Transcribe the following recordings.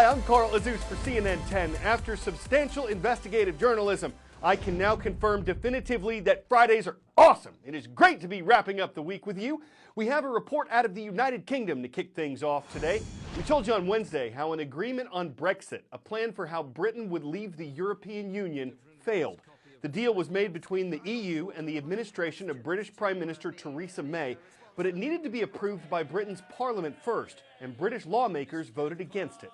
Hi, I'm Carl Azus for CNN10. After substantial investigative journalism, I can now confirm definitively that Fridays are awesome. It is great to be wrapping up the week with you. We have a report out of the United Kingdom to kick things off today. We told you on Wednesday how an agreement on Brexit, a plan for how Britain would leave the European Union, failed. The deal was made between the EU and the administration of British Prime Minister Theresa May, but it needed to be approved by Britain's Parliament first, and British lawmakers voted against it.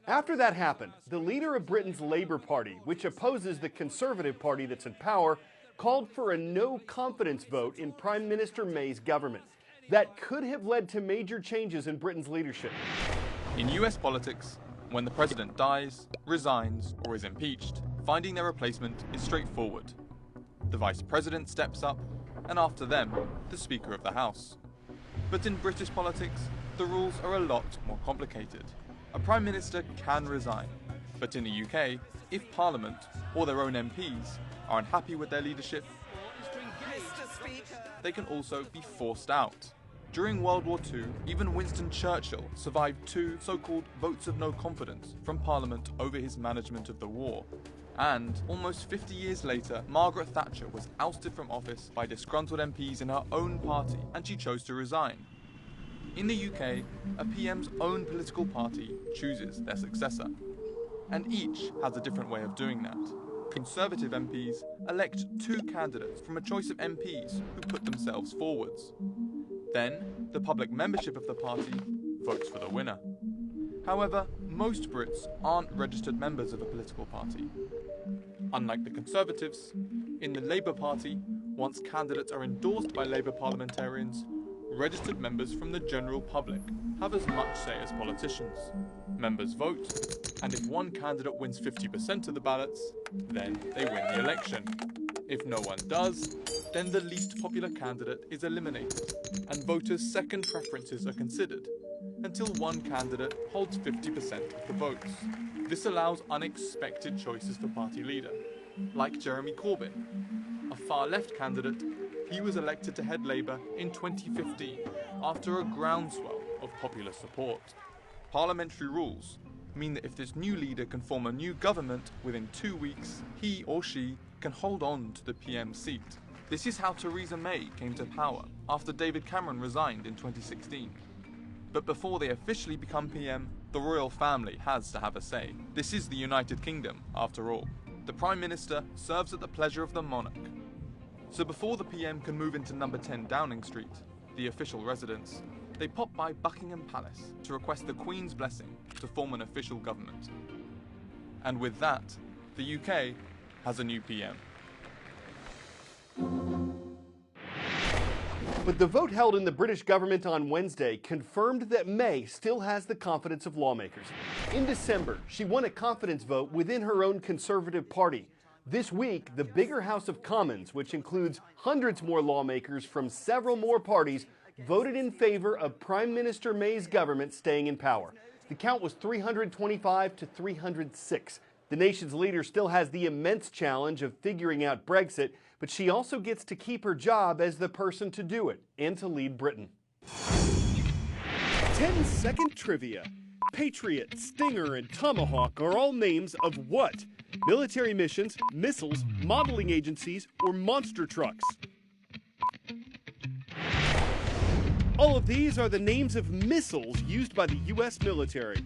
After that happened, the leader of Britain's Labour Party, which opposes the Conservative Party that's in power, called for a no-confidence vote in Prime Minister May's government. That could have led to major changes in Britain's leadership. In US politics, when the president dies, resigns, or is impeached, finding their replacement is straightforward. The vice president steps up, and after them, the Speaker of the House. But in British politics, the rules are a lot more complicated. A Prime Minister can resign, but in the UK, if Parliament or their own MPs are unhappy with their leadership, they can also be forced out. During World War II, even Winston Churchill survived 2 so-called votes of no confidence from Parliament over his management of the war. And almost 50 years later, Margaret Thatcher was ousted from office by disgruntled MPs in her own party, and she chose to resign. In the UK, a PM's own political party chooses their successor, and each has a different way of doing that. Conservative MPs elect 2 candidates from a choice of MPs who put themselves forwards. Then, the public membership of the party votes for the winner. However, most Brits aren't registered members of a political party. Unlike the Conservatives, in the Labour Party, once candidates are endorsed by Labour parliamentarians, registered members from the general public have as much say as politicians. Members vote, and if one candidate wins 50% of the ballots, then they win the election. If no one does, then the least popular candidate is eliminated, and voters' second preferences are considered, until one candidate holds 50% of the votes. This allows unexpected choices for party leader, like Jeremy Corbyn, a far-left candidate. He was elected to head Labour in 2015 after a groundswell of popular support. Parliamentary rules mean that if this new leader can form a new government within 2 weeks, he or she can hold on to the PM seat. This is how Theresa May came to power after David Cameron resigned in 2016. But before they officially become PM, the royal family has to have a say. This is the United Kingdom, after all. The Prime Minister serves at the pleasure of the monarch. So before the PM can move into number 10 Downing Street, the official residence, they pop by Buckingham Palace to request the Queen's blessing to form an official government. And with that, the UK has a new PM. But the vote held in the British government on Wednesday confirmed that May still has the confidence of lawmakers. In December, she won a confidence vote within her own Conservative Party. This week, the bigger House of Commons, which includes hundreds more lawmakers from several more parties, voted in favor of Prime Minister May's government staying in power. The count was 325 to 306. The nation's leader still has the immense challenge of figuring out Brexit, but she also gets to keep her job as the person to do it and to lead Britain. 10-second trivia. Patriot, Stinger, and Tomahawk are all names of what? Military missions, missiles, modeling agencies, or monster trucks? All of these are the names of missiles used by the U.S. military.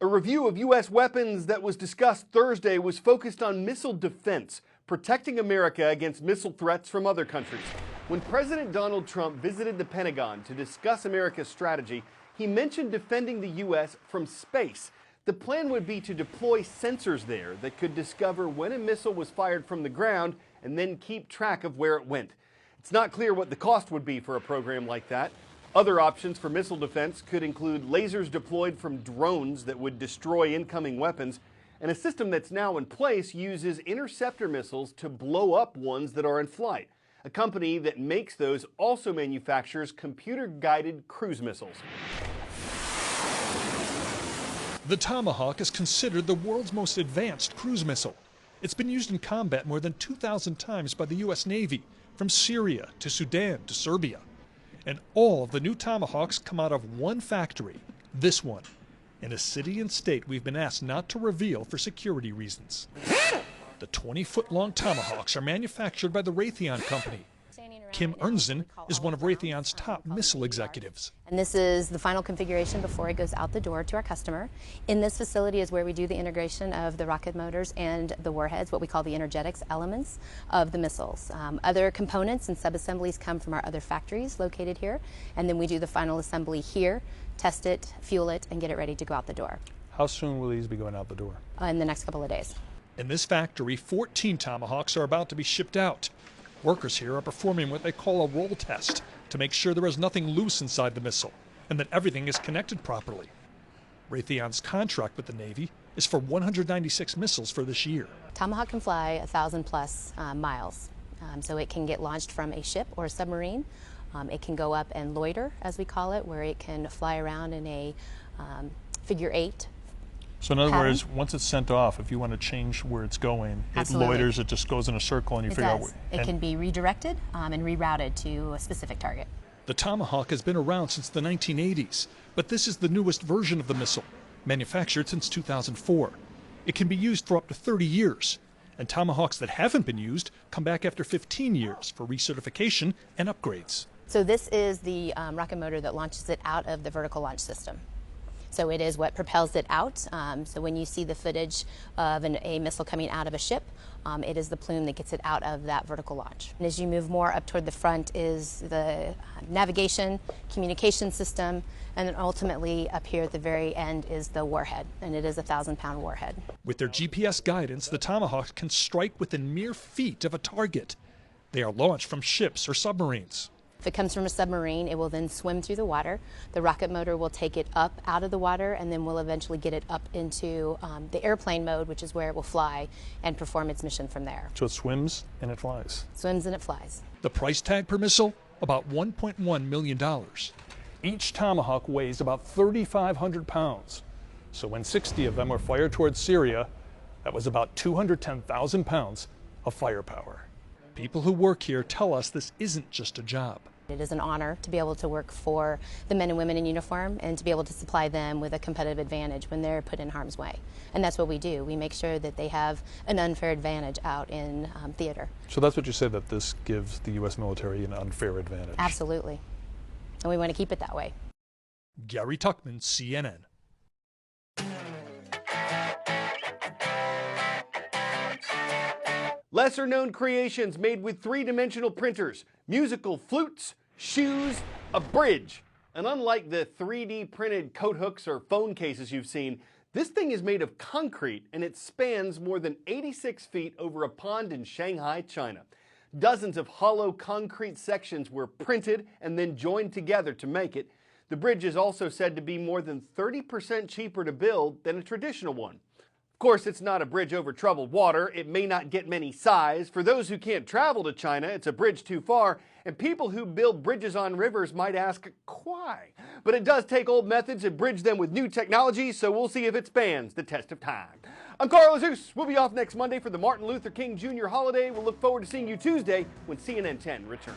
A review of U.S. weapons that was discussed Thursday was focused on missile defense, protecting America against missile threats from other countries. When President Donald Trump visited the Pentagon to discuss America's strategy, he mentioned defending the U.S. from space. The plan would be to deploy sensors there that could discover when a missile was fired from the ground and then keep track of where it went. It's not clear what the cost would be for a program like that. Other options for missile defense could include lasers deployed from drones that would destroy incoming weapons, and a system that's now in place uses interceptor missiles to blow up ones that are in flight. A company that makes those also manufactures computer-guided cruise missiles. The Tomahawk is considered the world's most advanced cruise missile. It's been used in combat more than 2,000 times by the U.S. Navy, from Syria to Sudan to Serbia. And all of the new Tomahawks come out of one factory, this one, in a city and state we've been asked not to reveal for security reasons. The 20-foot-long Tomahawks are manufactured by the Raytheon Company. Kim Ernzen is one of Raytheon's top missile executives. And this is the final configuration before it goes out the door to our customer. In this facility is where we do the integration of the rocket motors and the warheads, what we call the energetics elements of the missiles. Other components and subassemblies come from our other factories located here, and then we do the final assembly here, test it, fuel it, and get it ready to go out the door. How soon will these be going out the door? In the next couple of days. In this factory, 14 Tomahawks are about to be shipped out. Workers here are performing what they call a roll test to make sure there is nothing loose inside the missile and that everything is connected properly. Raytheon's contract with the Navy is for 196 missiles for this year. Tomahawk can fly 1,000+ miles, so it can get launched from a ship or a submarine. It can go up and loiter, as we call it, where it can fly around in a figure 8. So in other words, once it's sent off, if you want to change where it's going, Absolutely. It loiters, it just goes in a circle and you figure out where. It can be redirected and rerouted to a specific target. The Tomahawk has been around since the 1980s, but this is the newest version of the missile, manufactured since 2004. It can be used for up to 30 years, and Tomahawks that haven't been used come back after 15 years for recertification and upgrades. So this is the rocket motor that launches it out of the vertical launch system. So it is what propels it out. So when you see the footage of a missile coming out of a ship, it is the plume that gets it out of that vertical launch. And as you move more up toward the front is the navigation, communication system, and then ultimately up here at the very end is the warhead, and it is a 1,000-pound warhead. With their GPS guidance, the Tomahawks can strike within mere feet of a target. They are launched from ships or submarines. If it comes from a submarine, it will then swim through the water. The rocket motor will take it up out of the water, and then we'll eventually get it up into the airplane mode, which is where it will fly and perform its mission from there. So it swims and it flies. Swims and it flies. The price tag per missile, about $1.1 million. Each Tomahawk weighs about 3,500 pounds. So when 60 of them were fired towards Syria, that was about 210,000 pounds of firepower. People who work here tell us this isn't just a job. It is an honor to be able to work for the men and women in uniform and to be able to supply them with a competitive advantage when they're put in harm's way. And that's what we do. We make sure that they have an unfair advantage out in theater. So that's what you say, that this gives the U.S. military an unfair advantage. Absolutely. And we want to keep it that way. Gary Tuckman, CNN. Lesser-known creations made with three-dimensional printers, musical flutes, shoes, a bridge. And unlike the 3D printed coat hooks or phone cases you've seen, this thing is made of concrete and it spans more than 86 feet over a pond in Shanghai, China. Dozens of hollow concrete sections were printed and then joined together to make it. The bridge is also said to be more than 30% cheaper to build than a traditional one. Of course, it's not a bridge over troubled water. It may not get many sighs. For those who can't travel to China, it's a bridge too far. And people who build bridges on rivers might ask, why? But it does take old methods and bridge them with new technology, so we'll see if it stands the test of time. I'm Carl Azus. We'll be off next Monday for the Martin Luther King Jr. holiday. We'll look forward to seeing you Tuesday when CNN10 returns.